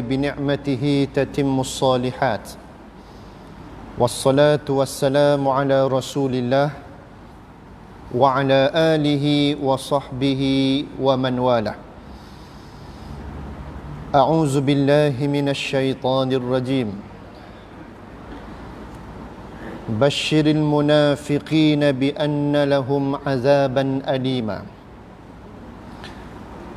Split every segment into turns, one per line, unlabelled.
بنعمته تتم الصالحات والصلاة والسلام على رسول الله وعلى آله وصحبه ومن والاه. أعوذ بالله من الشيطان الرجيم. بشر المنافقين بأن لهم عذابا أليما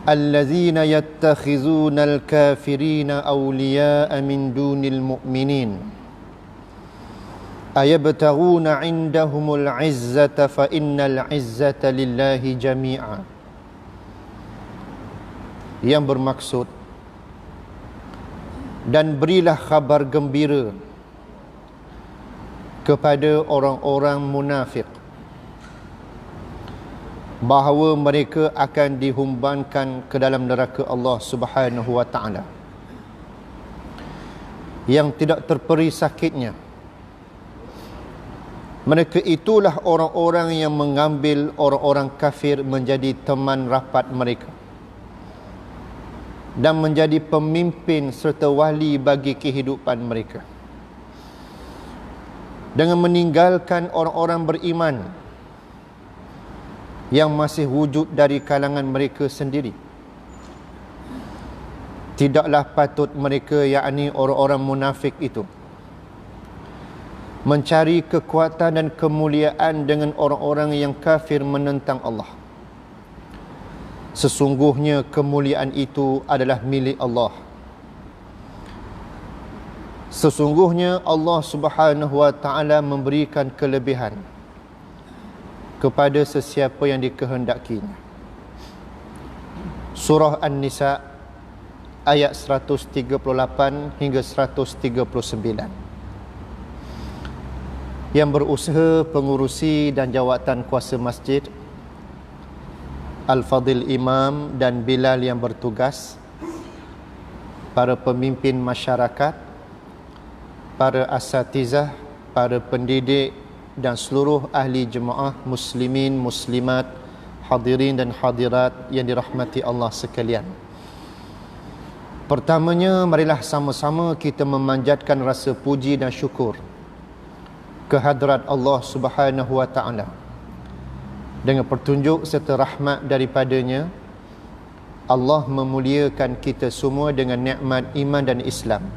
الذين يتخذون الكافرين أولياء من دون المؤمنين أيبتغون عندهم العزة فإن العزة لله جميعا. Yang bermaksud, dan berilah kabar gembira kepada orang-orang munafik bahawa mereka akan dihumbankan ke dalam neraka Allah Subhanahu wa taala yang tidak terperi sakitnya. Mereka itulah orang-orang yang mengambil orang-orang kafir menjadi teman rapat mereka dan menjadi pemimpin serta wali bagi kehidupan mereka, dengan meninggalkan orang-orang beriman yang masih wujud dari kalangan mereka sendiri. Tidaklah patut mereka, yakni orang-orang munafik itu, mencari kekuatan dan kemuliaan dengan orang-orang yang kafir menentang Allah. Sesungguhnya kemuliaan itu adalah milik Allah. Sesungguhnya Allah Subhanahu wa taala memberikan kelebihan kepada sesiapa yang dikehendakinya. Surah An-Nisa ayat 138 hingga 139. Yang berusaha pengurusi dan jawatan kuasa masjid, Al-Fadhil Imam dan Bilal yang bertugas, para pemimpin masyarakat, para asatizah, para pendidik dan seluruh ahli jemaah muslimin, muslimat, hadirin dan hadirat yang dirahmati Allah sekalian. Pertamanya, marilah sama-sama kita memanjatkan rasa puji dan syukur kehadrat Allah Subhanahu wa taala. Dengan petunjuk serta rahmat daripadanya, Allah memuliakan kita semua dengan nikmat iman dan Islam.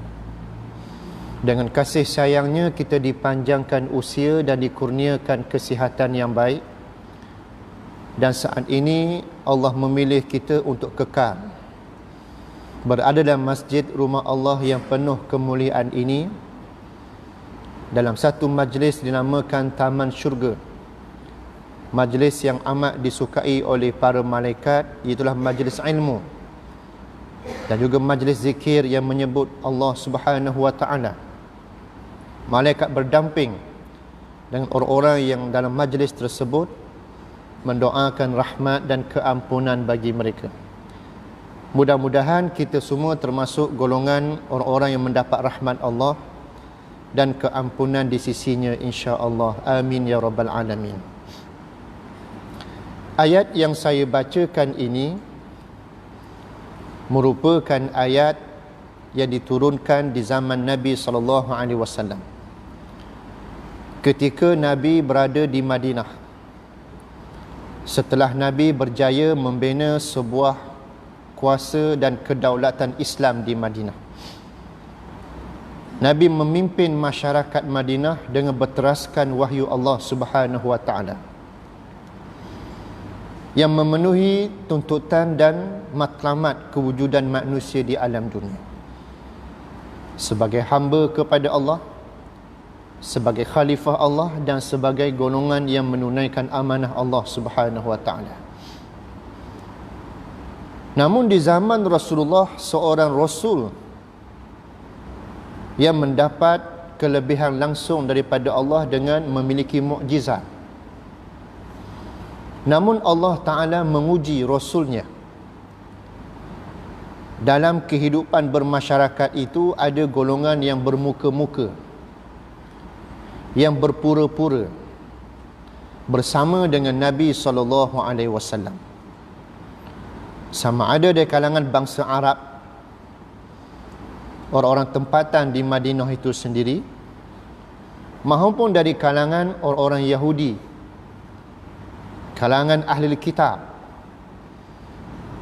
Dengan kasih sayangnya kita dipanjangkan usia dan dikurniakan kesihatan yang baik. Dan saat ini Allah memilih kita untuk kekal berada dalam masjid rumah Allah yang penuh kemuliaan ini, dalam satu majlis dinamakan Taman Syurga, majlis yang amat disukai oleh para malaikat, iaitulah majlis ilmu dan juga majlis zikir yang menyebut Allah Subhanahu wa taala. Malaikat berdamping dengan orang-orang yang dalam majlis tersebut, mendoakan rahmat dan keampunan bagi mereka. Mudah-mudahan kita semua termasuk golongan orang-orang yang mendapat rahmat Allah dan keampunan di sisinya, insya-Allah. Amin ya rabbal alamin. Ayat yang saya bacakan ini merupakan ayat yang diturunkan di zaman Nabi SAW ketika Nabi berada di Madinah, setelah Nabi berjaya membina sebuah kuasa dan kedaulatan Islam di Madinah. Nabi memimpin masyarakat Madinah dengan berteraskan wahyu Allah Subhanahu wa taala yang memenuhi tuntutan dan matlamat kewujudan manusia di alam dunia. Sebagai hamba kepada Allah, sebagai khalifah Allah dan sebagai golongan yang menunaikan amanah Allah Subhanahu wa taala. Namun di zaman Rasulullah, seorang Rasul yang mendapat kelebihan langsung daripada Allah dengan memiliki mukjizat. Namun Allah Ta'ala menguji Rasulnya. Dalam kehidupan bermasyarakat itu ada golongan yang bermuka-muka, yang berpura-pura bersama dengan Nabi SAW. Sama ada dari kalangan bangsa Arab orang-orang tempatan di Madinah itu sendiri, maupun dari kalangan orang-orang Yahudi, kalangan ahli kitab,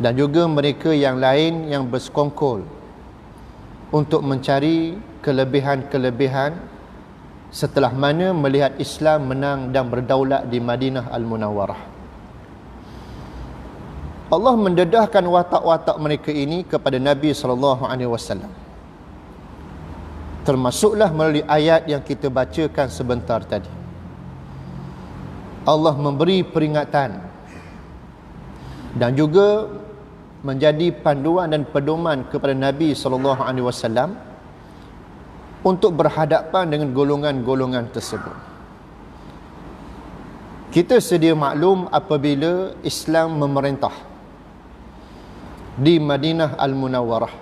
dan juga mereka yang lain yang bersekongkol untuk mencari kelebihan-kelebihan setelah mana melihat Islam menang dan berdaulat di Madinah Al-Munawwarah. Allah mendedahkan watak-watak mereka ini kepada Nabi SAW. Termasuklah melalui ayat yang kita bacakan sebentar tadi. Allah memberi peringatan dan juga menjadi panduan dan pedoman kepada Nabi SAW untuk berhadapan dengan golongan-golongan tersebut. Kita sedia maklum apabila Islam memerintah di Madinah Al-Munawwarah,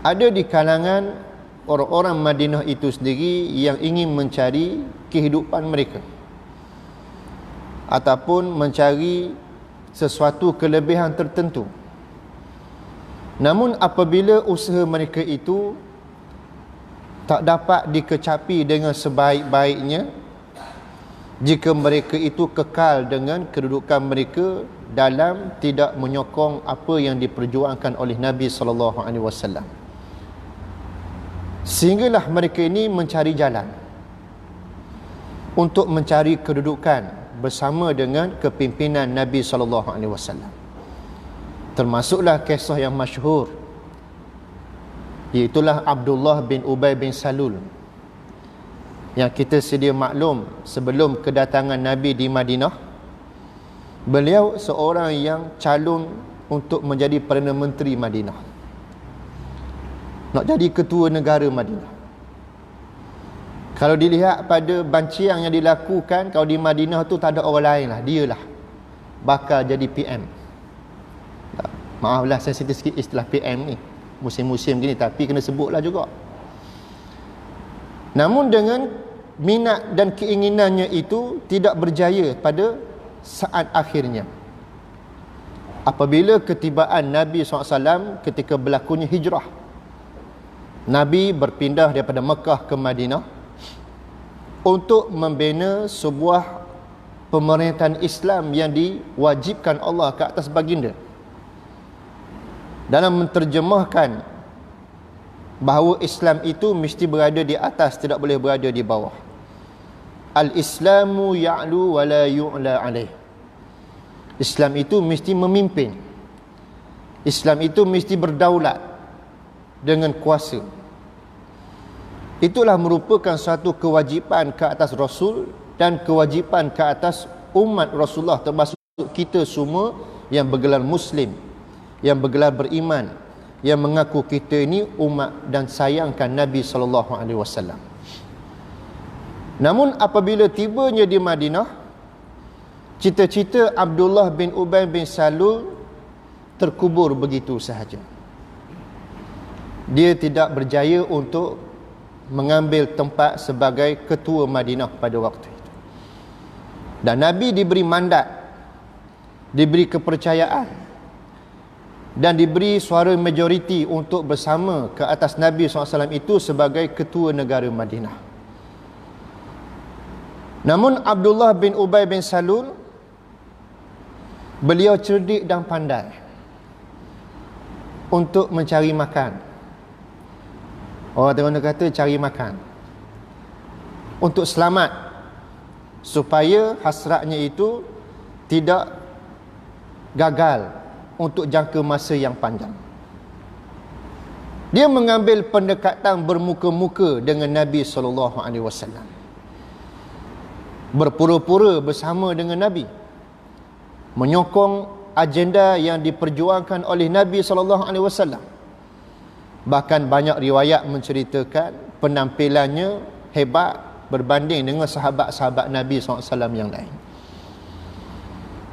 ada di kalangan orang-orang Madinah itu sendiri yang ingin mencari kehidupan mereka ataupun mencari sesuatu kelebihan tertentu. Namun apabila usaha mereka itu tak dapat dikecapi dengan sebaik-baiknya, jika mereka itu kekal dengan kedudukan mereka dalam tidak menyokong apa yang diperjuangkan oleh Nabi SAW, sehinggalah mereka ini mencari jalan untuk mencari kedudukan bersama dengan kepimpinan Nabi SAW. Termasuklah kisah yang masyhur, iaitulah Abdullah bin Ubay bin Salul, yang kita sedia maklum sebelum kedatangan Nabi di Madinah, beliau seorang yang calon untuk menjadi Perdana Menteri Madinah, nak jadi ketua negara Madinah. Kalau dilihat pada banciang yang dilakukan, kalau di Madinah tu tak ada orang lain lah, dia lah bakal jadi PM. Maaflah sensitif sikit istilah PM ni, musim-musim gini, tapi kena sebutlah juga. Namun dengan minat dan keinginannya itu tidak berjaya pada saat akhirnya. Apabila ketibaan Nabi SAW ketika berlakunya hijrah, Nabi berpindah daripada Mekah ke Madinah untuk membina sebuah pemerintahan Islam yang diwajibkan Allah ke atas baginda, dalam menterjemahkan bahawa Islam itu mesti berada di atas, tidak boleh berada di bawah. Al-Islamu ya'lu wa la yu'la alaih. Islam itu mesti memimpin. Islam itu mesti berdaulat dengan kuasa. Itulah merupakan satu kewajipan ke atas Rasul dan kewajipan ke atas umat Rasulullah, termasuk kita semua yang bergelar Muslim, yang bergelar beriman, yang mengaku kita ini umat dan sayangkan Nabi SAW. Namun apabila tibanya di Madinah, cita-cita Abdullah bin Ubay bin Salul terkubur begitu sahaja. Dia tidak berjaya untuk mengambil tempat sebagai ketua Madinah pada waktu itu. Dan Nabi diberi mandat, diberi kepercayaan, dan diberi suara majoriti untuk bersama ke atas Nabi SAW itu sebagai ketua negara Madinah. Namun Abdullah bin Ubay bin Salul, beliau cerdik dan pandai untuk mencari makan. Orang Terengganu kata cari makan, untuk selamat, supaya hasratnya itu tidak gagal untuk jangka masa yang panjang. Dia mengambil pendekatan bermuka-muka dengan Nabi SAW, berpura-pura bersama dengan Nabi, menyokong agenda yang diperjuangkan oleh Nabi SAW. Bahkan banyak riwayat menceritakan penampilannya hebat berbanding dengan sahabat-sahabat Nabi SAW yang lain.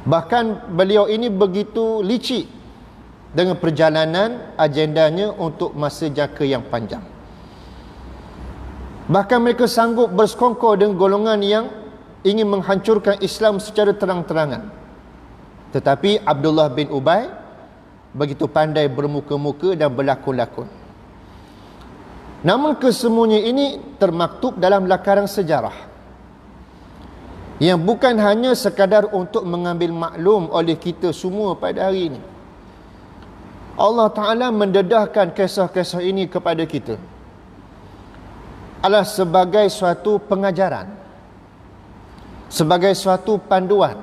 Bahkan beliau ini begitu licik dengan perjalanan agendanya untuk masa jangka yang panjang. Bahkan mereka sanggup bersekongkol dengan golongan yang ingin menghancurkan Islam secara terang-terangan. Tetapi Abdullah bin Ubay begitu pandai bermuka-muka dan berlakon-lakon. Namun kesemuanya ini termaktub dalam lakaran sejarah yang bukan hanya sekadar untuk mengambil maklum oleh kita semua pada hari ini. Allah Ta'ala mendedahkan kisah-kisah ini kepada kita adalah sebagai suatu pengajaran, sebagai suatu panduan.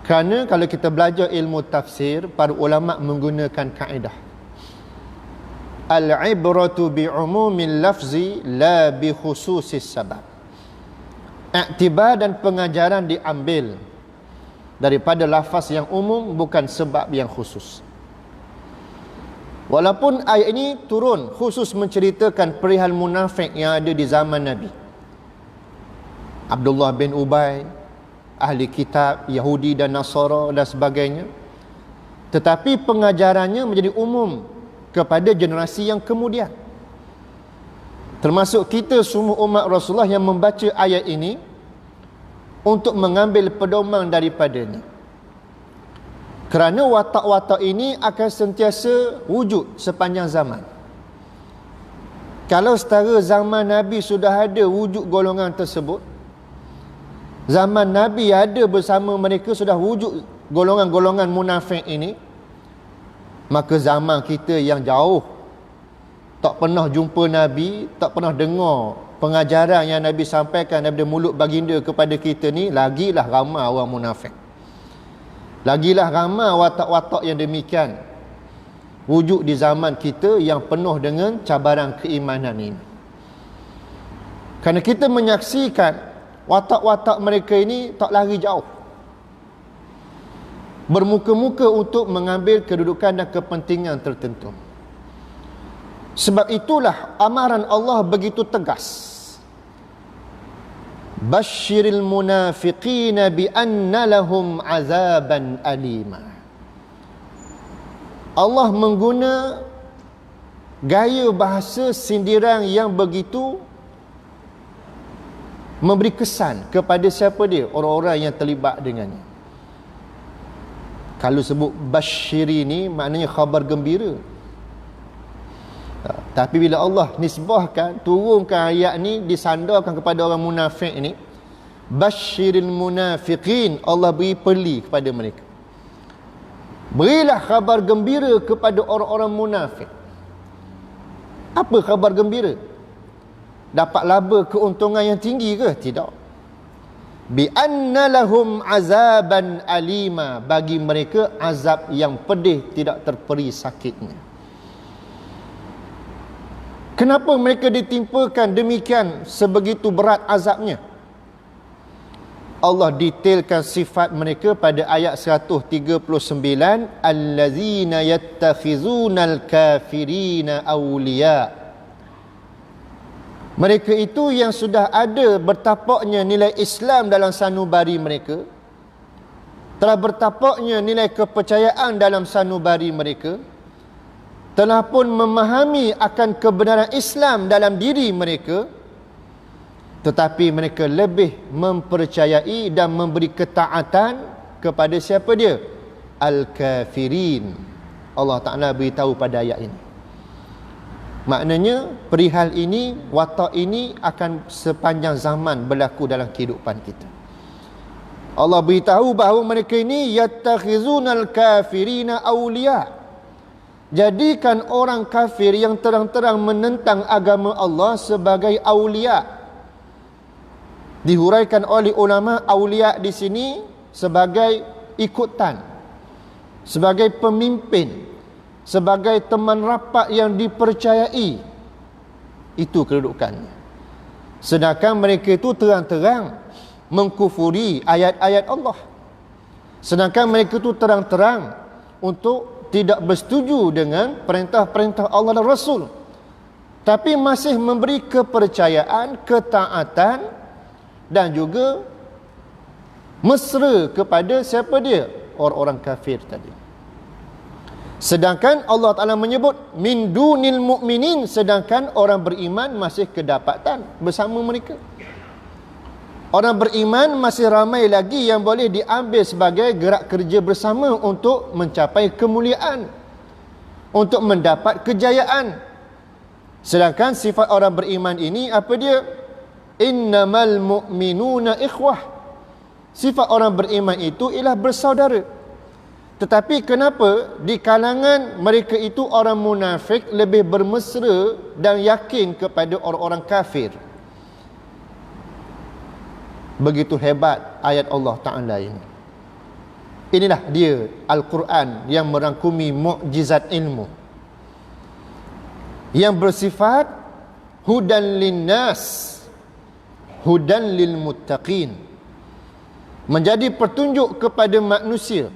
Kerana kalau kita belajar ilmu tafsir, para ulama menggunakan kaedah al-ibratu bi'umumil lafzi la bi khususis sabab. Iktibar dan pengajaran diambil daripada lafaz yang umum, bukan sebab yang khusus. Walaupun ayat ini turun khusus menceritakan perihal munafik yang ada di zaman Nabi, Abdullah bin Ubay, ahli kitab Yahudi dan Nasara dan sebagainya, tetapi pengajarannya menjadi umum kepada generasi yang kemudian, termasuk kita semua umat Rasulullah yang membaca ayat ini untuk mengambil pedoman daripadanya. Kerana watak-watak ini akan sentiasa wujud sepanjang zaman. Kalau setara zaman Nabi sudah ada wujud golongan tersebut, zaman Nabi ada bersama mereka sudah wujud golongan-golongan munafik ini, maka zaman kita yang jauh, tak pernah jumpa Nabi, tak pernah dengar pengajaran yang Nabi sampaikan daripada mulut baginda kepada kita ni, lagilah ramai orang munafik. Lagilah ramai watak-watak yang demikian wujud di zaman kita yang penuh dengan cabaran keimanan ini. Kerana kita menyaksikan watak-watak mereka ini tak lari jauh, bermuka-muka untuk mengambil kedudukan dan kepentingan tertentu. Sebab itulah amaran Allah begitu tegas. Basyiril munafiqina bi anna lahum azaban alima. Allah mengguna gaya bahasa sindiran yang begitu memberi kesan kepada siapa dia, orang-orang yang terlibat dengannya. Kalau sebut basyiri ni maknanya khabar gembira. Tapi bila Allah nisbahkan, turunkan ayat ni, disandarkan kepada orang munafik ni, basyiril munafiqin, Allah beri peli kepada mereka. Berilah khabar gembira kepada orang-orang munafik. Apa khabar gembira? Dapat laba keuntungan yang tinggi ke? Tidak. Bi anna lahum azaban alima, bagi mereka azab yang pedih, tidak terperi sakitnya. Kenapa mereka ditimpakan demikian sebegitu berat azabnya? Allah detailkan sifat mereka pada ayat 139, allazina yattakhizunal kafirina awliya. Mereka itu yang sudah ada bertapaknya nilai Islam dalam sanubari mereka, telah bertapaknya nilai kepercayaan dalam sanubari mereka, telah pun memahami akan kebenaran Islam dalam diri mereka, tetapi mereka lebih mempercayai dan memberi ketaatan kepada siapa dia? Al-kafirin. Allah Ta'ala beritahu pada ayat ini. Maknanya perihal ini, watak ini akan sepanjang zaman berlaku dalam kehidupan kita. Allah beritahu bahawa mereka ini yattakhizunal kafirina awliya. Jadikan orang kafir yang terang-terang menentang agama Allah sebagai awliya. Dihuraikan oleh ulama, awliya di sini sebagai ikutan, sebagai pemimpin, sebagai teman rapat yang dipercayai. Itu kedudukannya. Sedangkan mereka itu terang-terang mengkufuri ayat-ayat Allah. Sedangkan mereka itu terang-terang untuk tidak bersetuju dengan perintah-perintah Allah dan Rasul, tapi masih memberi kepercayaan, ketaatan dan juga mesra kepada siapa dia? Orang-orang kafir tadi. Sedangkan Allah Ta'ala menyebut min dunil mu'minin, sedangkan orang beriman masih kedapatan bersama mereka. Orang beriman masih ramai lagi yang boleh diambil sebagai gerak kerja bersama untuk mencapai kemuliaan, untuk mendapat kejayaan. Sedangkan sifat orang beriman ini apa dia? Innamal mu'minuna ikhwah. Sifat orang beriman itu ialah bersaudara. Tetapi kenapa di kalangan mereka itu orang munafik lebih bermesra dan yakin kepada orang-orang kafir? Begitu hebat ayat Allah Ta'ala ini. Inilah dia Al-Quran yang merangkumi mukjizat ilmu, yang bersifat hudan linnas, hudan lil muttaqin, menjadi petunjuk kepada manusia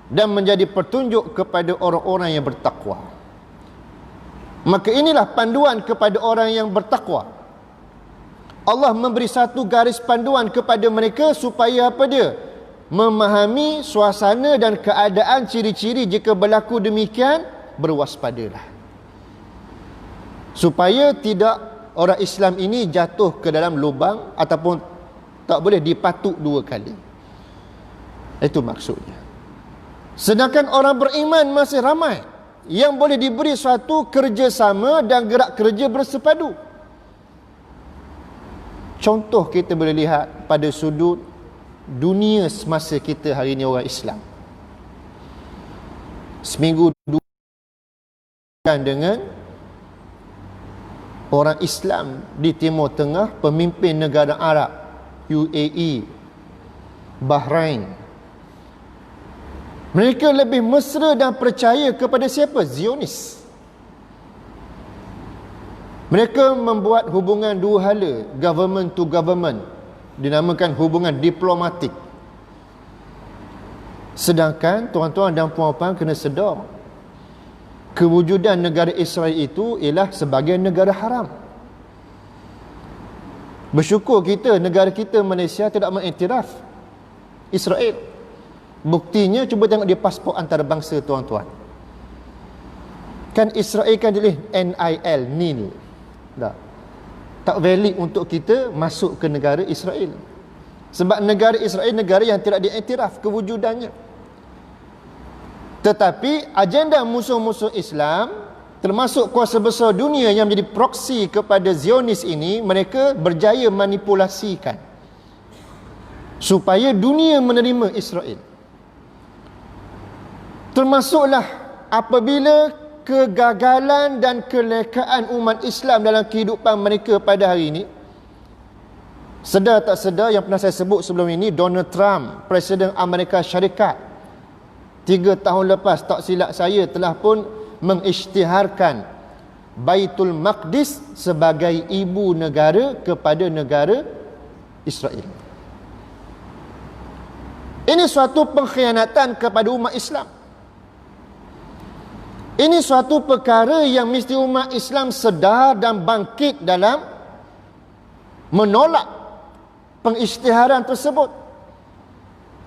dan menjadi petunjuk kepada orang-orang yang bertakwa. Maka inilah panduan kepada orang yang bertakwa. Allah memberi satu garis panduan kepada mereka supaya apa dia? Memahami suasana dan keadaan, ciri-ciri jika berlaku demikian, berwaspadalah. Supaya tidak orang Islam ini jatuh ke dalam lubang ataupun tak boleh dipatuk dua kali. Itu maksudnya. Sedangkan orang beriman masih ramai yang boleh diberi suatu kerjasama dan gerak kerja bersepadu. Contoh kita boleh lihat pada sudut dunia semasa kita hari ini orang Islam. Seminggu dua dengan orang Islam di Timur Tengah, pemimpin negara Arab, UAE, Bahrain. Mereka lebih mesra dan percaya kepada siapa? Zionis. Mereka membuat hubungan dua hala, government to government, dinamakan hubungan diplomatik. Sedangkan tuan-tuan dan puan-puan kena sedar, kewujudan negara Israel itu ialah sebagai negara haram. Bersyukur kita, negara kita Malaysia tidak mengiktiraf Israel. Buktinya cuba tengok di pasport antarabangsa tuan-tuan. Kan Israel kan tulis NIL, NIL. Tak valid untuk kita masuk ke negara Israel. Sebab negara Israel negara yang tidak diiktiraf kewujudannya. Tetapi agenda musuh-musuh Islam, termasuk kuasa besar dunia yang menjadi proksi kepada Zionis ini, mereka berjaya manipulasikan supaya dunia menerima Israel. Termasuklah apabila kegagalan dan kelekaan umat Islam dalam kehidupan mereka pada hari ini. Sedar tak sedar, yang pernah saya sebut sebelum ini, Donald Trump, Presiden Amerika Syarikat, 3 tahun lepas tak silap saya telah pun mengisytiharkan Baitul Maqdis sebagai ibu negara kepada negara Israel. Ini suatu pengkhianatan kepada umat Islam. Ini suatu perkara yang mesti umat Islam sedar dan bangkit dalam menolak pengisytiharan tersebut.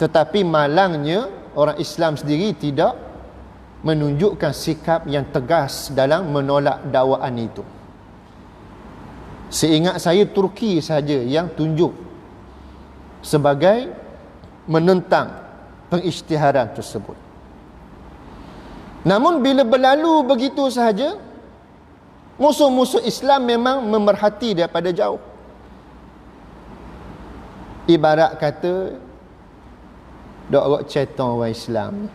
Tetapi malangnya orang Islam sendiri tidak menunjukkan sikap yang tegas dalam menolak dakwaan itu. Seingat saya Turki saja yang tunjuk sebagai menentang pengisytiharan tersebut. Namun bila berlalu begitu sahaja, musuh-musuh Islam memang memerhati daripada jauh. Ibarat kata dok rok ceton orang Islam,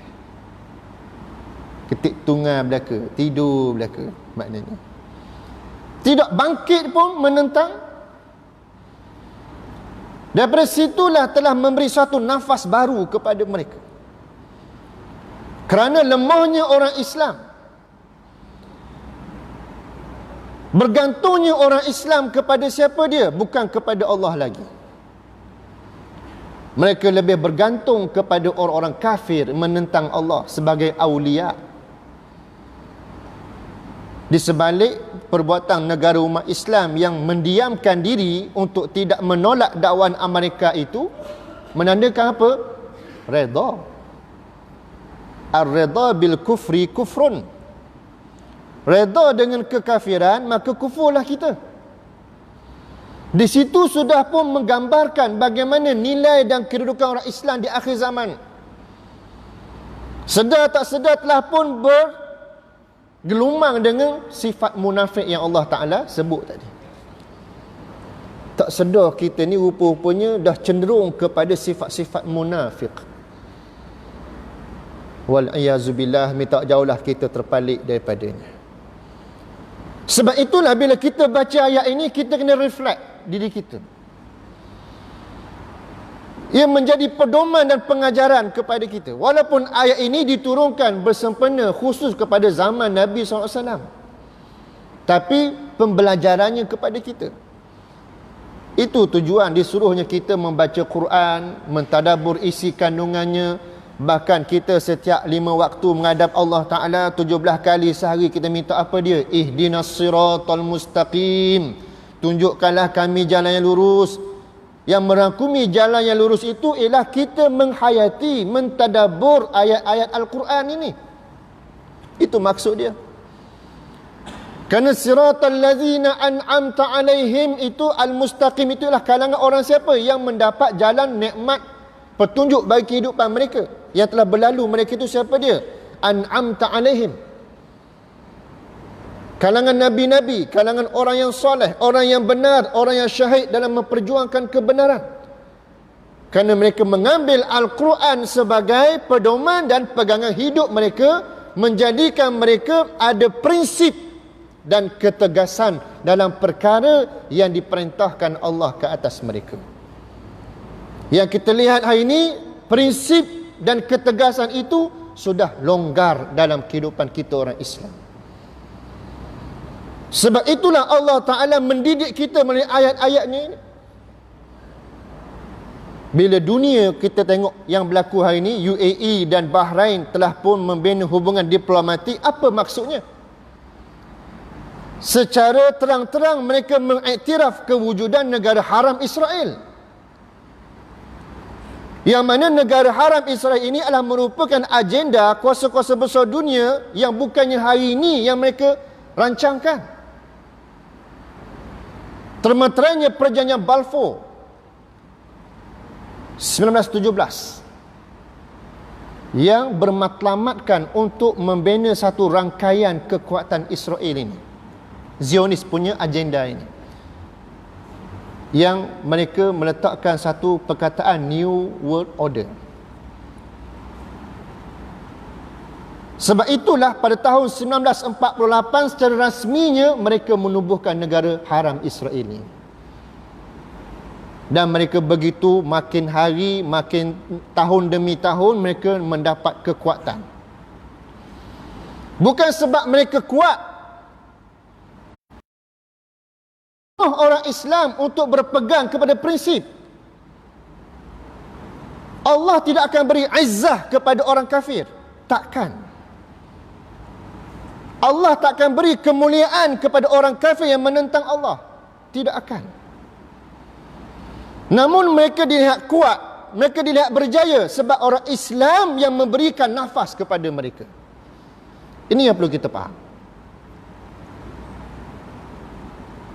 ketik tunggal belaka, tidur belaka, maknanya tidak bangkit pun menentang. Daripada situlah telah memberi satu nafas baru kepada mereka. Kerana lemahnya orang Islam, bergantungnya orang Islam kepada siapa dia? Bukan kepada Allah lagi. Mereka lebih bergantung kepada orang-orang kafir menentang Allah sebagai aulia. Di sebalik perbuatan negara umat Islam yang mendiamkan diri untuk tidak menolak dakwaan Amerika itu, menandakan apa? Redha. Ar-redha bil kufri kufrun. Redha dengan kekafiran, maka kufurlah kita. Di situ sudah pun menggambarkan bagaimana nilai dan kedudukan orang Islam di akhir zaman. Sedar tak sedar telah pun bergelumang dengan sifat munafik yang Allah Ta'ala sebut tadi. Tak sedar kita ni rupa-rupanya dah cenderung kepada sifat-sifat munafik. Wal'iyazubillah, minta jauhlah kita terpalik daripadanya. Sebab itulah bila kita baca ayat ini, kita kena reflect diri kita. Ia menjadi pedoman dan pengajaran kepada kita. Walaupun ayat ini diturunkan bersempena khusus kepada zaman Nabi SAW, tapi pembelajarannya kepada kita. Itu tujuan disuruhnya kita membaca Quran, mentadabbur isi kandungannya. Bahkan kita setiap 5 waktu menghadap Allah Ta'ala 17 kali sehari kita minta apa dia? Ihdinas siratal mustaqim, tunjukkanlah kami jalan yang lurus. Yang merangkumi jalan yang lurus itu ialah kita menghayati, mentadabbur ayat-ayat Al-Quran ini. Itu maksud dia. Kerana siratal ladzina an'amta alaihim itu, al-mustaqim itu ialah kalangan orang siapa yang mendapat jalan nikmat petunjuk bagi kehidupan mereka yang telah berlalu. Mereka itu siapa dia? An'amta alaihim, kalangan nabi-nabi, kalangan orang yang soleh, orang yang benar, orang yang syahid dalam memperjuangkan kebenaran. Kerana mereka mengambil Al-Quran sebagai pedoman dan pegangan hidup mereka, menjadikan mereka ada prinsip dan ketegasan dalam perkara yang diperintahkan Allah ke atas mereka. Yang kita lihat hari ini, prinsip dan ketegasan itu sudah longgar dalam kehidupan kita orang Islam. Sebab itulah Allah Ta'ala mendidik kita melalui ayat-ayatnya ini. Bila dunia kita tengok yang berlaku hari ini, UAE dan Bahrain telah pun membina hubungan diplomatik, apa maksudnya? Secara terang-terang mereka mengiktiraf kewujudan negara haram Israel. Yang mana negara haram Israel ini adalah merupakan agenda kuasa-kuasa besar dunia yang bukannya hari ini yang mereka rancangkan. Termeterainya perjanjian Balfour 1917 yang bermatlamatkan untuk membina satu rangkaian kekuatan Israel ini, Zionis punya agenda ini, yang mereka meletakkan satu perkataan New World Order. Sebab itulah pada tahun 1948 secara rasminya mereka menubuhkan negara haram Israel ini. Dan mereka begitu makin hari, makin tahun demi tahun mereka mendapat kekuatan. Bukan sebab mereka kuat. Orang Islam untuk berpegang kepada prinsip. Allah tidak akan beri izzah kepada orang kafir. Takkan. Allah tak akan beri kemuliaan kepada orang kafir yang menentang Allah. Tidak akan. Namun mereka dilihat kuat, mereka dilihat berjaya sebab orang Islam yang memberikan nafas kepada mereka. Ini yang perlu kita faham.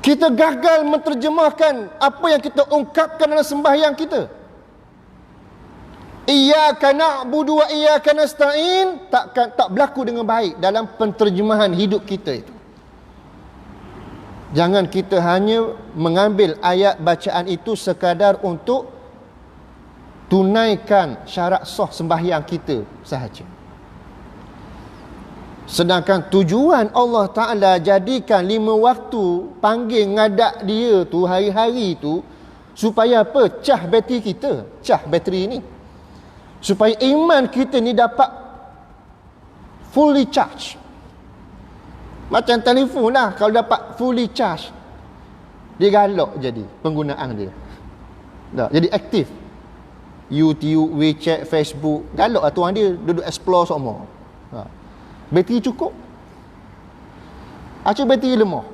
Kita gagal menterjemahkan apa yang kita ungkapkan dalam sembahyang kita. Iyyaka na'budu wa iyyaka nasta'in tak berlaku dengan baik dalam penterjemahan hidup kita itu. Jangan kita hanya mengambil ayat bacaan itu sekadar untuk tunaikan syarat sah sembahyang kita sahaja. Sedangkan tujuan Allah Ta'ala jadikan 5 waktu panggil ngadak dia tu hari-hari tu supaya apa? Cah bateri kita, cah bateri ni. Supaya iman kita ni dapat fully charge. Macam telefon lah, kalau dapat fully charge, dia galak jadi penggunaan dia. Tak, jadi aktif. YouTube, WeChat, Facebook, galak lah tuan dia duduk explore semua. Bateri cukup. Acuk bateri lemah,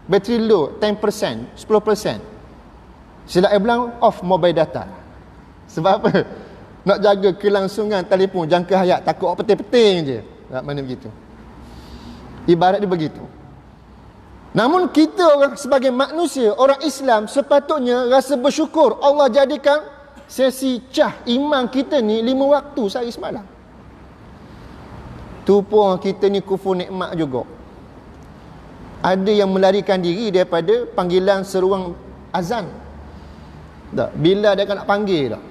bateri low 10%, 10%, silap bilang off mobile data. Sebab apa? Nak jaga kelangsungan telefon jangka hayat, takut peting-peting je. Tak, mana begitu. Ibarat dia begitu. Namun kita orang sebagai manusia, orang Islam, sepatutnya rasa bersyukur Allah jadikan sesi cah iman kita ni 5 waktu sehari semalam. Tu pun kita ni kufur nikmat juga. Ada yang melarikan diri daripada panggilan seruang azan. Tak, bila dia nak panggil tak,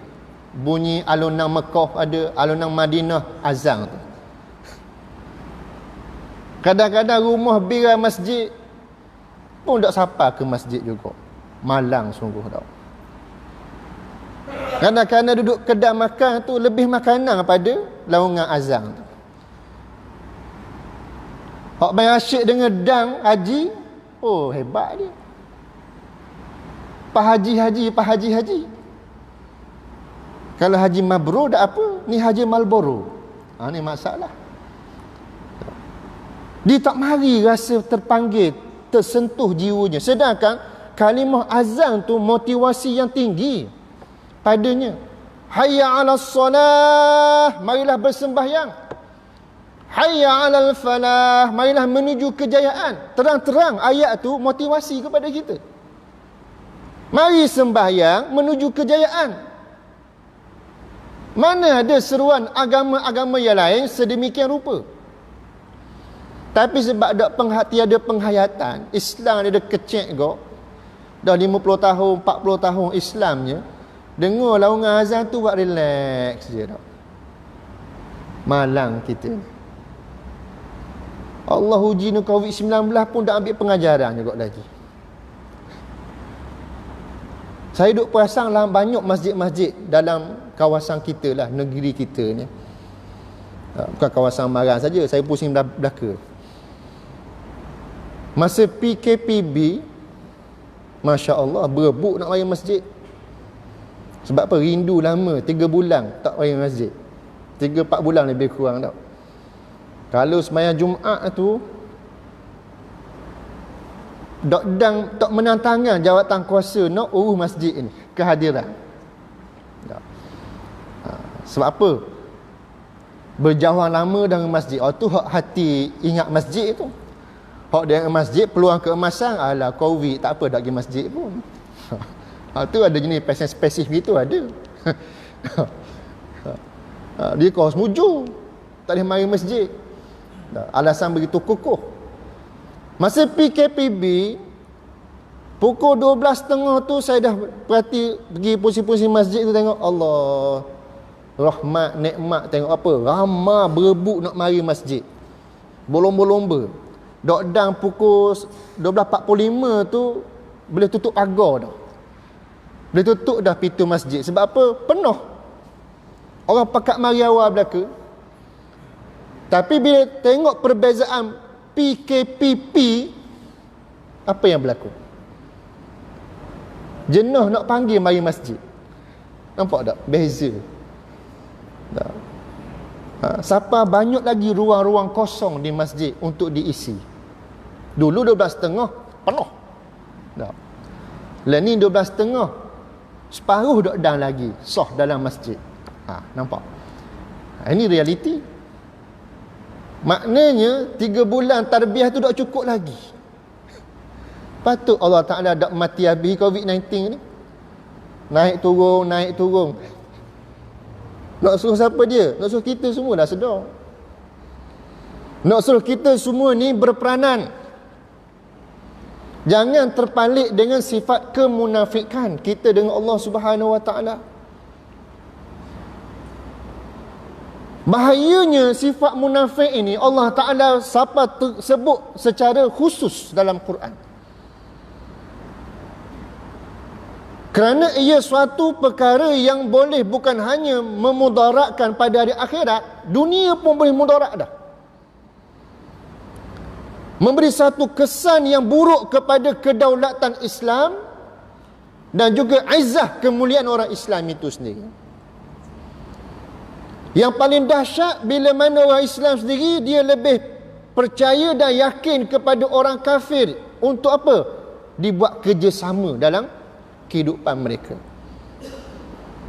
bunyi alun-alun Mekah ada, alun-alun Madinah azan tu. Kadang-kadang rumah bira masjid pun tak sapa ke masjid juga. Malang sungguh tau. Kadang-kadang duduk kedai makan tu lebih makanan pada laungan azan tu. Hak main asyik dengan dang haji, oh hebat dia. Pak haji. Kalau haji mabrur tak apa, ni haji Marlboro. Ni masalah. Dia tak mari rasa terpanggil, tersentuh jiwanya. Sedangkan kalimah azan tu motivasi yang tinggi padanya. Hayya 'alas solah, marilah bersembahyang. Hayya 'alal falah, marilah menuju kejayaan. Terang-terang ayat tu motivasi kepada kita. Mari sembahyang menuju kejayaan. Mana ada seruan agama-agama yang lain sedemikian rupa. Tapi sebab tiada penghayatan, Islam dia kecek kok. Dah 50 tahun, 40 tahun Islamnya, dengar laungan azan tu buat relax je dah. Malang kita. Allah uji ni COVID-19 pun dah ambil pengajaran juga lagi. Saya duk perasan lah banyak masjid-masjid dalam kawasan kita lah, negeri kita ni. Bukan kawasan Marang saja, saya pusing belaka. Masa PKPB, Masya Allah, berebut nak raya masjid. Sebab apa? Rindu lama, 3 bulan tak raya masjid. 3-4 bulan lebih kurang tau. Kalau sembahyang Jumaat tu, tak menang tangan jawatan kuasa nak urus masjid ni, kehadiran. Sebab apa? Berjauhan lama dengan masjid. Tu hak hati ingat masjid tu. Hak dia ingat masjid, peluang keemasan, alah COVID, tak apa dah pergi masjid pun. Tu ada jenis pasien spesifik gitu ada. Dia kau semujur, tak boleh mari masjid. Alasan begitu kukuh. Masa PKPB pukul 12.30 tu saya dah pergi pusing-pusing masjid tu, tengok Allah rahmat nikmat, tengok apa ramai berebut nak mari masjid, berlomba-lomba. Dok-dang pukul 12.45 tu boleh tutup pagar dah, boleh tutup dah pintu masjid. Sebab apa? Penuh orang pakat mari awal belaka. Tapi bila tengok perbezaan PKPP, apa yang berlaku? Jenuh nak panggil mari masjid. Nampak tak? Beza. Tak. Siapa banyak lagi ruang-ruang kosong di masjid untuk diisi. Dulu 12.30 penuh. Tak. Lah ni 12.30 separuh dok dan lagi soh dalam masjid. Nampak? Ini realiti. Maknanya 3 bulan tarbiyah tu tak cukup lagi. Patut Allah Ta'ala tak mati habis COVID-19 ni. Naik turun. Nak suruh siapa dia? Nak suruh kita semua dah sedar. Nak suruh kita semua ni berperanan. Jangan terpalit dengan sifat kemunafikan kita dengan Allah Subhanahu Wa Ta'ala. Bahayanya sifat munafik ini Allah Ta'ala sebut secara khusus dalam Quran. Kerana ia suatu perkara yang boleh bukan hanya memudaratkan pada hari akhirat, dunia pun boleh mudarat dah. Memberi satu kesan yang buruk kepada kedaulatan Islam dan juga izzah kemuliaan orang Islam itu sendiri. Yang paling dahsyat bila mana orang Islam sendiri dia lebih percaya dan yakin kepada orang kafir untuk apa? Dibuat kerjasama dalam kehidupan mereka.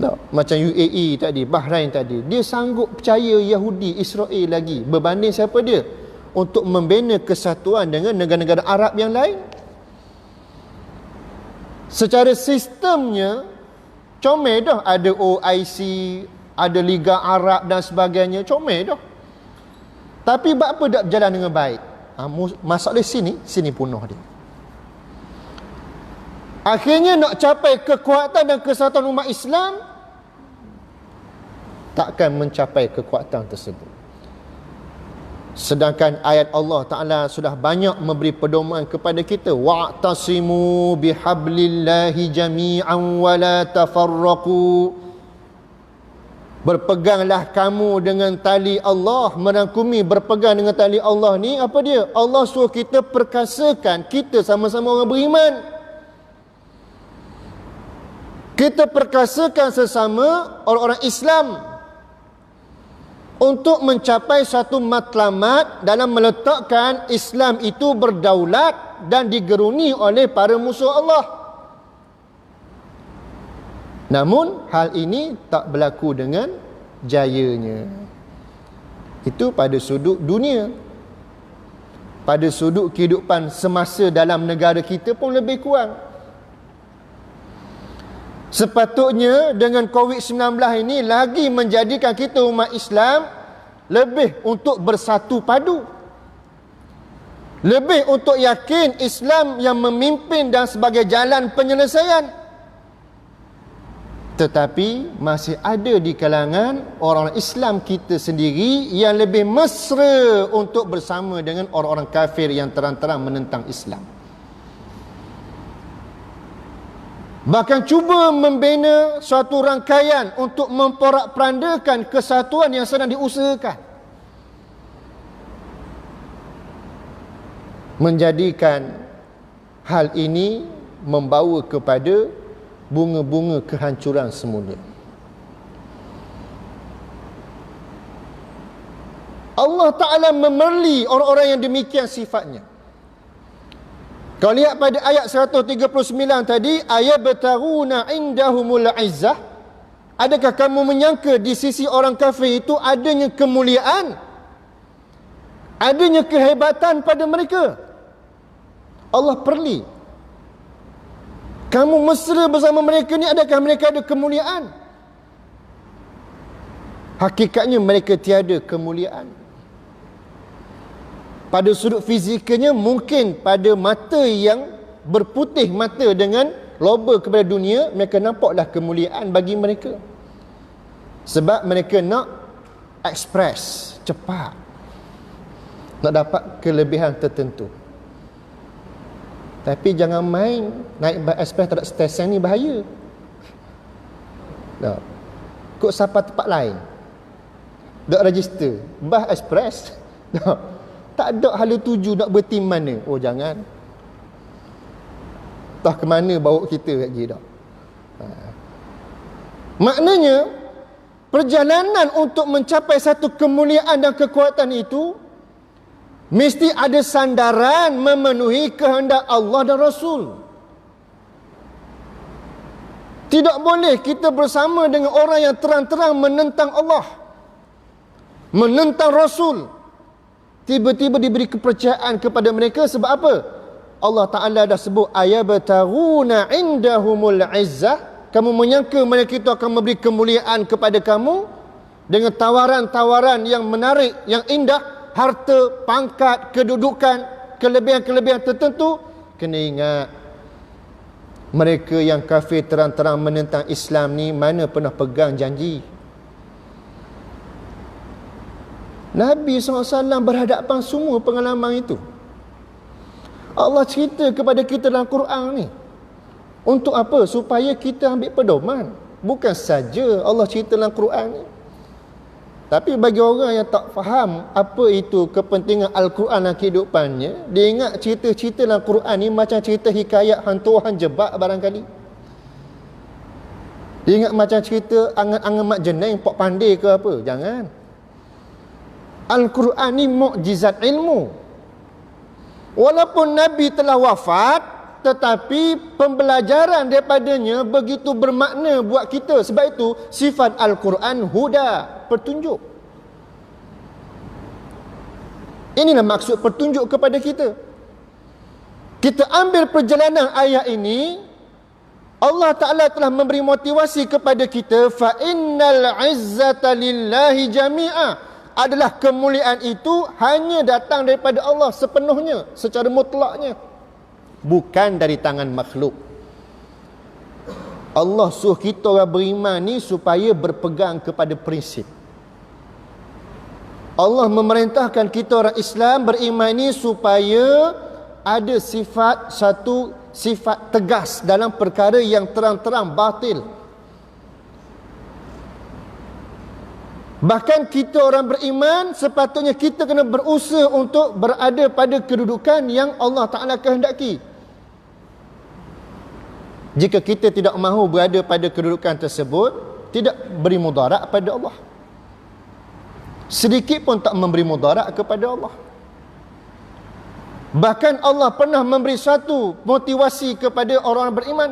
Tak, macam UAE tadi, Bahrain tadi, dia sanggup percaya Yahudi, Israel lagi berbanding siapa dia? untuk membina kesatuan dengan negara-negara Arab yang lain. Secara sistemnya comel dah, ada OIC, ada Liga Arab dan sebagainya, comel dah. Tapi apa tak berjalan dengan baik? Masalah sini punuh dia. Akhirnya nak capai kekuatan dan kesatuan umat Islam, takkan mencapai kekuatan tersebut. Sedangkan ayat Allah Ta'ala sudah banyak memberi pedoman kepada kita, wa'tasimu bihablillahi jami'an wa la tafarraqu. Berpeganglah kamu dengan tali Allah, merangkumi berpegang dengan tali Allah ni apa dia? Allah suruh kita perkasakan, kita sama-sama orang beriman. Kita perkasakan sesama orang-orang Islam untuk mencapai satu matlamat dalam meletakkan Islam itu berdaulat dan digeruni oleh para musuh Allah. Namun hal ini tak berlaku dengan jayanya. Itu pada sudut dunia. Pada sudut kehidupan semasa dalam negara kita pun lebih kurang. Sepatutnya dengan COVID-19 ini lagi menjadikan kita umat Islam lebih untuk bersatu padu, lebih untuk yakin Islam yang memimpin dan sebagai jalan penyelesaian. Tetapi masih ada di kalangan orang Islam kita sendiri yang lebih mesra untuk bersama dengan orang-orang kafir yang terang-terang menentang Islam. Bahkan cuba membina suatu rangkaian untuk memporak-perandakan kesatuan yang sedang diusahakan. Menjadikan hal ini membawa kepada bunga-bunga kehancuran semula. Allah Ta'ala memerli orang-orang yang demikian sifatnya. Kalau lihat pada ayat 139 tadi, ayabtaruna indahumul izzah, adakah kamu menyangka di sisi orang kafir itu adanya kemuliaan, adanya kehebatan pada mereka? Allah perli. Kamu mesra bersama mereka ni, adakah mereka ada kemuliaan? Hakikatnya mereka tiada kemuliaan. Pada sudut fizikanya mungkin pada mata yang berputih mata dengan loba kepada dunia, mereka nampaklah kemuliaan bagi mereka. Sebab mereka nak ekspres, cepat, nak dapat kelebihan tertentu. Tapi jangan main naik ekspres tak ada stesen ni, bahaya. Tak. Kok sampai tempat lain, tak register bah ekspres. Tak. Tak ada hala tuju nak berhenti mana. Oh jangan. Entah ke mana bawa kita lagi dah. Maknanya perjalanan untuk mencapai satu kemuliaan dan kekuatan itu mesti ada sandaran memenuhi kehendak Allah dan Rasul. Tidak boleh kita bersama dengan orang yang terang-terang menentang Allah, menentang Rasul, tiba-tiba diberi kepercayaan kepada mereka. Sebab apa? Allah Ta'ala dah sebut, ayabtaruna indahumul izzah, kamu menyangka mereka itu akan memberi kemuliaan kepada kamu dengan tawaran-tawaran yang menarik, yang indah, harta, pangkat, kedudukan, kelebihan-kelebihan tertentu. Kena ingat, mereka yang kafir terang-terang menentang Islam ni mana pernah pegang janji? Nabi SAW berhadapan semua pengalaman itu. Allah cerita kepada kita dalam Quran ni. Untuk apa? Supaya kita ambil pedoman. Bukan saja Allah cerita dalam Quran ni. Tapi bagi orang yang tak faham apa itu kepentingan Al-Quran dalam kehidupannya, dia ingat cerita-cerita dalam Quran ni macam cerita hikayat hantu-hantu jebak barangkali. Dia ingat macam cerita angan-angan mak jeneng pok pandai ke apa. Jangan. Al-Quran ni mukjizat ilmu. Walaupun Nabi telah wafat, tetapi pembelajaran daripadanya begitu bermakna buat kita. Sebab itu sifat Al-Quran huda, petunjuk. Inilah maksud petunjuk kepada kita. Kita ambil perjalanan ayat ini, Allah Ta'ala telah memberi motivasi kepada kita, fa innal izzata lillahi jami'a, adalah kemuliaan itu hanya datang daripada Allah sepenuhnya, secara mutlaknya, bukan dari tangan makhluk. Allah suruh kita orang beriman ni supaya berpegang kepada prinsip. Allah memerintahkan kita orang Islam beriman ni supaya ada satu sifat tegas dalam perkara yang terang-terang batil. Bahkan kita orang beriman sepatutnya kita kena berusaha untuk berada pada kedudukan yang Allah Ta'ala kehendaki. Jika kita tidak mahu berada pada kedudukan tersebut, tidak beri mudarat pada Allah. Sedikit pun tak memberi mudarat kepada Allah. Bahkan Allah pernah memberi satu motivasi kepada orang beriman.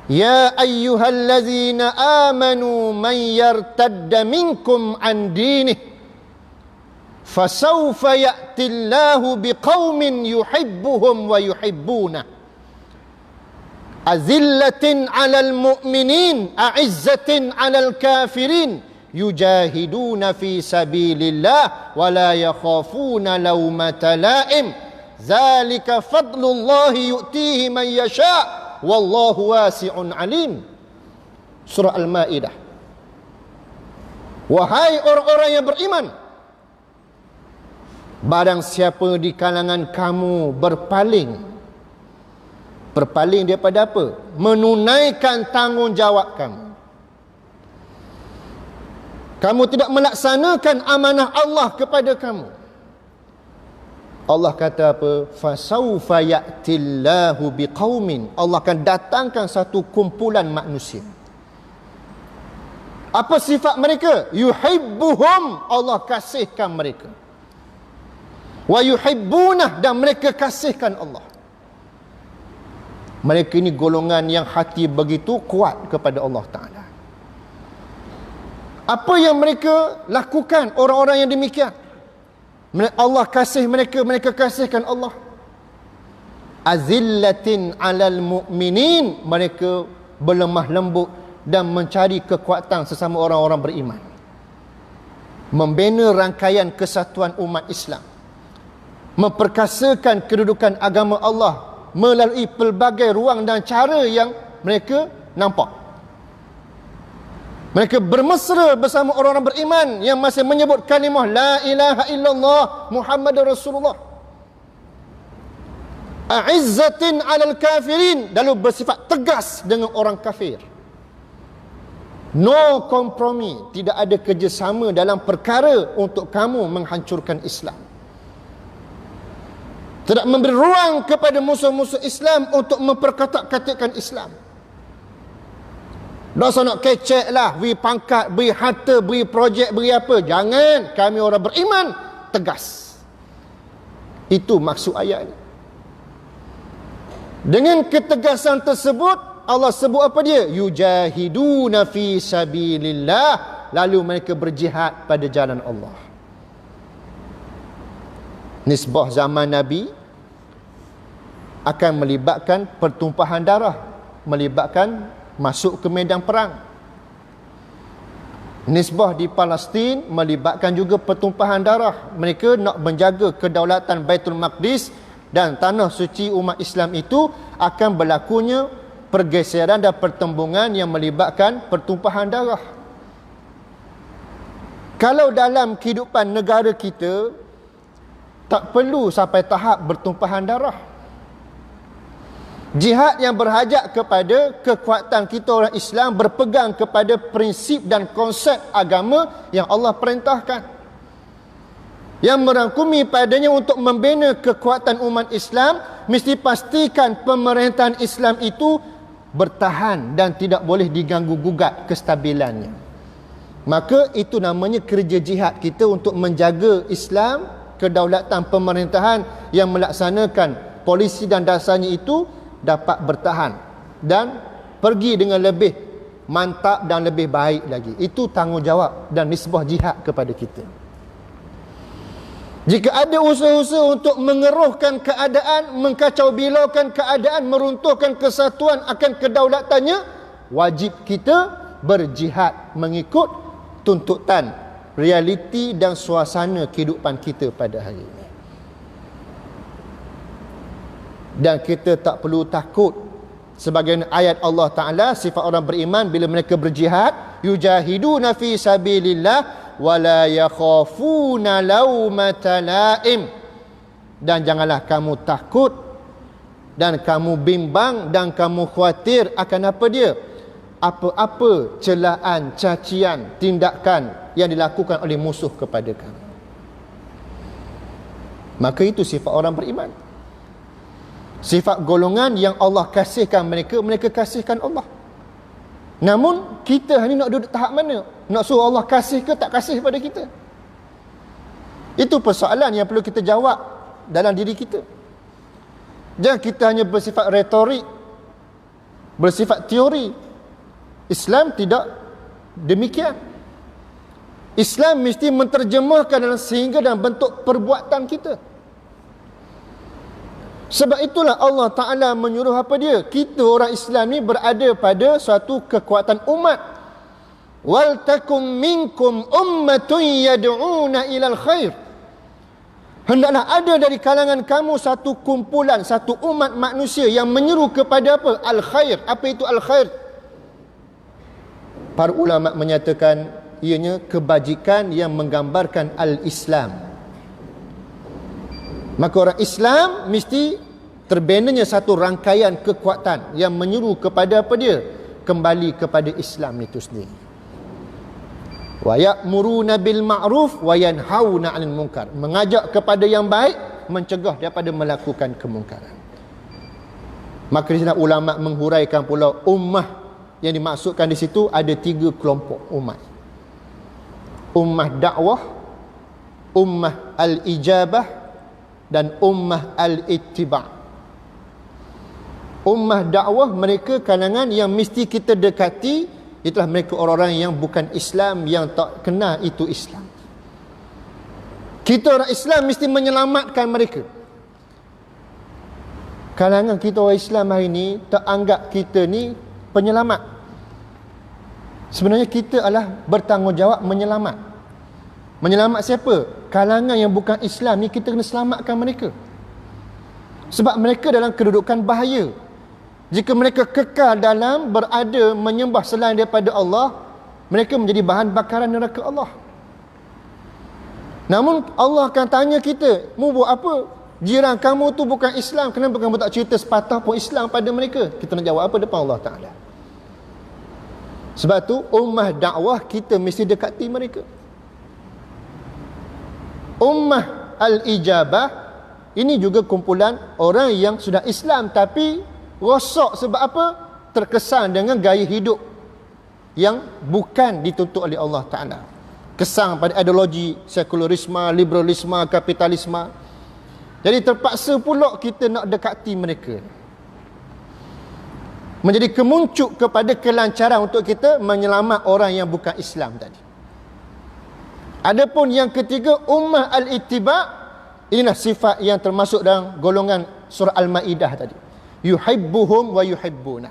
Ya ayyuhallazina amanu man yartadda minkum an dinih fasawfa ya'tillahu biqaumin yuhibbuhum wa yuhibbunah azillatin 'alal mu'minin a'izzatin 'alal kafirin yujahiduna fi sabilillah wa la yakhafuna lawmata la'im zalika fadlullahi yu'tihi man yasha' wallahu wasi'un alim. Surah Al-Maidah. Wahai orang-orang yang beriman, barang siapa di kalangan kamu berpaling daripada apa? Menunaikan tanggungjawab kamu. Kamu tidak melaksanakan amanah Allah kepada kamu. Allah kata apa? Fasawfa ya'tillahu biqaumin. Allah akan datangkan satu kumpulan manusia. Apa sifat mereka? Yuhibbuhum, Allah kasihkan mereka. Wa yuhibbunah, dan mereka kasihkan Allah. Mereka ini golongan yang hati begitu kuat kepada Allah Ta'ala. Apa yang mereka lakukan, orang-orang yang demikian? Allah kasih mereka, mereka kasihkan Allah. Azillatin 'alal mu'minin, mereka berlemah lembut dan mencari kekuatan sesama orang-orang beriman. Membina rangkaian kesatuan umat Islam. Memperkasakan kedudukan agama Allah melalui pelbagai ruang dan cara yang mereka nampak. Mereka bermesra bersama orang-orang beriman yang masih menyebut kalimah La ilaha illallah Muhammadur Rasulullah. A'izzatin 'alal kafirin, lalu bersifat tegas dengan orang kafir. No kompromi, tidak ada kerjasama dalam perkara untuk kamu menghancurkan Islam. Tidak memberi ruang kepada musuh-musuh Islam untuk memperkatak-katikkan Islam. Dosa nak kecek lah, beri pangkat, beri harta, beri projek, beri apa. Jangan, kami orang beriman, tegas. Itu maksud ayat ini. Dengan ketegasan tersebut, Allah sebut apa dia? Yujahiduna fi sabilillah, lalu mereka berjihad pada jalan Allah. Nisbah zaman Nabi akan melibatkan pertumpahan darah, melibatkan masuk ke medan perang. Nisbah di Palestin melibatkan juga pertumpahan darah. Mereka nak menjaga kedaulatan Baitul Maqdis dan tanah suci umat Islam itu, akan berlakunya pergeseran dan pertembungan yang melibatkan pertumpahan darah. Kalau dalam kehidupan negara kita tak perlu sampai tahap bertumpahan darah. Jihad yang berhajat kepada kekuatan kita orang Islam berpegang kepada prinsip dan konsep agama yang Allah perintahkan, yang merangkumi padanya untuk membina kekuatan umat Islam, mesti pastikan pemerintahan Islam itu bertahan dan tidak boleh diganggu-gugat kestabilannya. Maka itu namanya kerja jihad kita untuk menjaga Islam, kedaulatan pemerintahan yang melaksanakan polisi dan dasarnya itu dapat bertahan dan pergi dengan lebih mantap dan lebih baik lagi. Itu tanggungjawab dan nisbah jihad kepada kita. Jika ada usaha-usaha untuk mengeruhkan keadaan, mengkacau bilaukan keadaan, meruntuhkan kesatuan akan kedaulatannya, wajib kita berjihad mengikut tuntutan realiti dan suasana kehidupan kita pada hari ini. Dan kita tak perlu takut. Sebagian ayat Allah Ta'ala, sifat orang beriman bila mereka berjihad, yujahiduna fi sabilillah wala yakhafuna laumata laim. Dan janganlah kamu takut dan kamu bimbang dan kamu khawatir akan apa dia? Apa-apa celaan, cacian, tindakan yang dilakukan oleh musuh kepada kamu. Maka itu sifat orang beriman. Sifat golongan yang Allah kasihkan mereka, mereka kasihkan Allah. Namun kita ni nak duduk tahap mana? Nak suruh Allah kasih ke tak kasih pada kita? Itu persoalan yang perlu kita jawab dalam diri kita. Jangan kita hanya bersifat retorik, bersifat teori. Islam tidak demikian. Islam mesti menterjemahkan sehingga dalam bentuk perbuatan kita. Sebab itulah Allah Ta'ala menyuruh apa dia? Kita orang Islam ni berada pada suatu kekuatan umat. Wal takum minkum ummatun yad'una ilal khair. Hendaklah ada dari kalangan kamu satu kumpulan, satu umat manusia yang menyeru kepada apa? Al-khair. Apa itu al-khair? Para ulama menyatakan ianya kebajikan yang menggambarkan al-Islam. Maka orang Islam mesti terbinanya satu rangkaian kekuatan yang menyeru kepada apa dia? Kembali kepada Islam itu sendiri. Wa ya'muruna bil ma'ruf wa yanhauna 'anil munkar. Mengajak kepada yang baik, mencegah daripada melakukan kemungkaran. Maka di sana ulama menghuraikan pula ummah yang dimaksudkan di situ ada 3 kelompok umat. Ummah dakwah, ummah al-ijabah dan ummah al-ittiba'. Ummah dakwah mereka kalangan yang mesti kita dekati, itulah mereka orang-orang yang bukan Islam, yang tak kenal itu Islam. Kita orang Islam mesti menyelamatkan mereka. Kalangan kita orang Islam hari ini tak anggap kita ni penyelamat. Sebenarnya kita adalah bertanggungjawab menyelamat. Menyelamat siapa? Kalangan yang bukan Islam ni kita kena selamatkan mereka. Sebab mereka dalam kedudukan bahaya. Jika mereka kekal dalam berada menyembah selain daripada Allah, mereka menjadi bahan bakaran neraka Allah. Namun Allah akan tanya kita, mu buat apa? Jiran kamu tu bukan Islam, kenapa kamu tak cerita sepatah pun Islam pada mereka? Kita nak jawab apa depan Allah Ta'ala? Sebab tu ummah dakwah kita mesti dekati mereka. Ummah al-ijabah ini juga kumpulan orang yang sudah Islam tapi rosak. Sebab apa? Terkesan dengan gaya hidup yang bukan dituntut oleh Allah Ta'ala. Kesan pada ideologi sekularisme, liberalisme, kapitalisme. Jadi terpaksa pula kita nak dekati mereka. Menjadi kemuncup kepada kelancaran untuk kita menyelamat orang yang bukan Islam tadi. Adapun yang ketiga, ummah al-ittiba', inilah sifat yang termasuk dalam golongan surah Al-Maidah tadi. Yuhibbuhum wa yuhibbuna.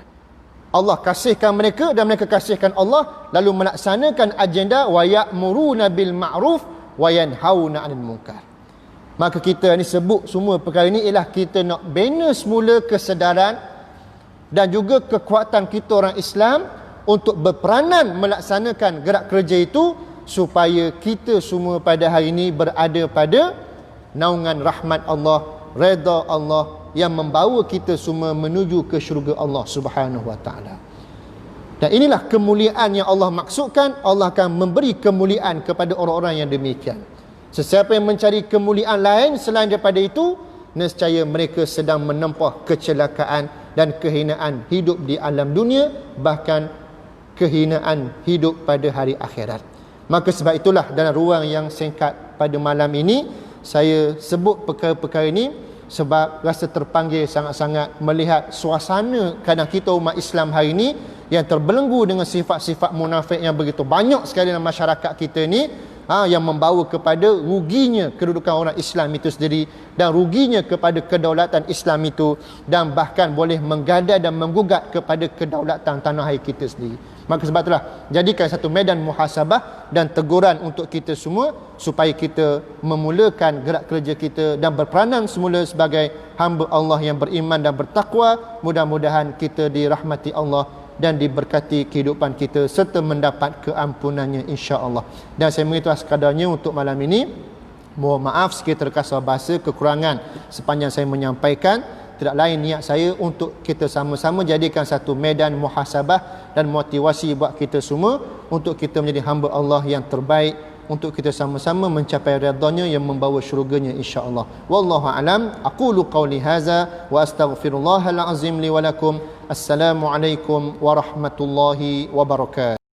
Allah kasihkan mereka dan mereka kasihkan Allah, lalu melaksanakan agenda wa ya'muruna bil ma'ruf wa yanhauna 'anil munkar. Maka kita ni sebut semua perkara ini ialah kita nak bina semula kesedaran dan juga kekuatan kita orang Islam untuk berperanan melaksanakan gerak kerja itu, supaya kita semua pada hari ini berada pada naungan rahmat Allah, redha Allah yang membawa kita semua menuju ke syurga Allah Subhanahu wa taala. Dan inilah kemuliaan yang Allah maksudkan. Allah akan memberi kemuliaan kepada orang-orang yang demikian. Sesiapa yang mencari kemuliaan lain selain daripada itu, nescaya mereka sedang menempah kecelakaan dan kehinaan hidup di alam dunia, bahkan kehinaan hidup pada hari akhirat. Maka sebab itulah dalam ruang yang singkat pada malam ini saya sebut perkara-perkara ini sebab rasa terpanggil sangat-sangat melihat suasana kadang kita umat Islam hari ini yang terbelenggu dengan sifat-sifat munafik yang begitu banyak sekali dalam masyarakat kita ni. yang membawa kepada ruginya kedudukan orang Islam itu sendiri dan ruginya kepada kedaulatan Islam itu, dan bahkan boleh menggadai dan menggugat kepada kedaulatan tanah air kita sendiri. Maka sebab itulah jadikan satu medan muhasabah dan teguran untuk kita semua supaya kita memulakan gerak kerja kita dan berperanan semula sebagai hamba Allah yang beriman dan bertakwa. Mudah-mudahan kita dirahmati Allah dan diberkati kehidupan kita serta mendapat keampunannya insya-Allah. Dan saya mengitulah sekadarnya untuk malam ini. Mohon maaf sekiranya terkasar bahasa, kekurangan sepanjang saya menyampaikan. Tidak lain niat saya untuk kita sama-sama jadikan satu medan muhasabah dan motivasi buat kita semua untuk kita menjadi hamba Allah yang terbaik, untuk kita sama-sama mencapai redha-Nya yang membawa syurganya insya-Allah. Wallahu alam. Aqulu qawli hadza wa astaghfirullahal azim li wa lakum. Assalamualaikum warahmatullahi wabarakatuh.